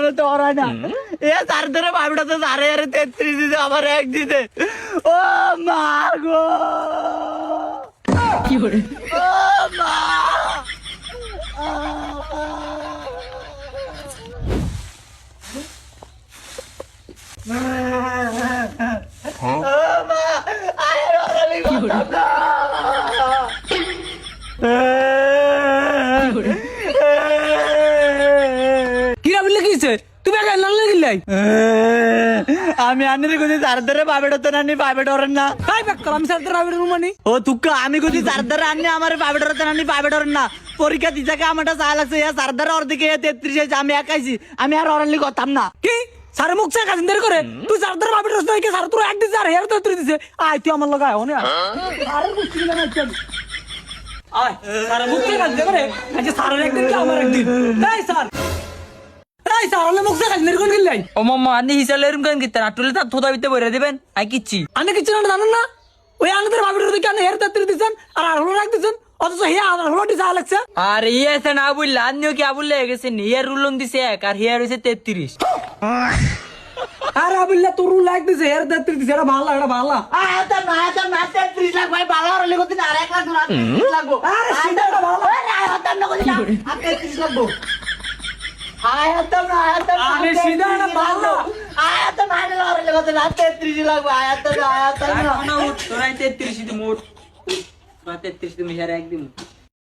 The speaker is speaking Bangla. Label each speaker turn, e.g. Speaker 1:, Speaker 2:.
Speaker 1: জীবনে তো হয় না এ তার ধরে ভাবিটা তো 33 দিতে আমার এক দিতে ও মা গো কি করে ও মা
Speaker 2: কিরা বললে কিছে তুমি আগে লাল গিলাই
Speaker 1: আমি আনি কইছি তার ধরে ভাবিটা তো নানি ভাবি ডরেন না
Speaker 2: কাই বেক আমি সাথে রাবির রুমানি
Speaker 1: ও তুক্কা আমি কইছি তার ধরে আনি আমার ভাবি ডরতে নানি ভাবি ডরেন না পরীক্ষা দিতে আমারটা চা লাগছে তার ধরে ওর দিকে 33 হয়েছে আমি একাইছি আমি আর অরালি করতাম না
Speaker 2: কি সারে মুখ চা কাজিন দের করে তুই সারদার বাবির রস নাই কে সার তোর এক দিছে আর হেয়ার তো তুই দিছে আই তুই আমার লগা আয় না আরে বুঝছি না চল আয় সারে মুখ চা কাজিন করে আজ সারের একদিন কি আমার একদিন এই স্যার হলে মুখ চা কাজিন দের কোন গিলাই
Speaker 3: ও মাম্মা আনি হিসালে এরম কেন কিতেন আটলে তা থোদা বিতে বইরা দিবেন আই কিচ্ছি
Speaker 2: আনে কিছু না জানেন না ওই আনন্দের বাবির রস কেন হেয়ার তো তুই দিছেন আর হলো রাখ দিছেন অথচ হিয়া আর হলো দিছে লাগছে
Speaker 3: আর ইয়েছে না বুঝলা আনিও কি আবুল গেছে হিয়ার রুলন দিছে এক আর হিয়ার হইছে 33
Speaker 2: আরে আবিল্লা তোর লাগ দিছে হেয়ার তো তুই দিছে এটা ভালো এটা ভালো
Speaker 1: আয়াতা না 33 লাখ ভাই বালা অরালি করতে আর 1 লাখ 30 লাগবো
Speaker 2: আরে সেটা ভালো
Speaker 1: আয়াতা না কইছি না 33 লাগবো আয়াতা না
Speaker 2: আরে সিধা না ভালো
Speaker 1: আয়াতা না অরালি করতে 33 লাগবো আয়াতা না
Speaker 3: তোরাই 33 দি মোট 33 তুমি হিয়ার একদিন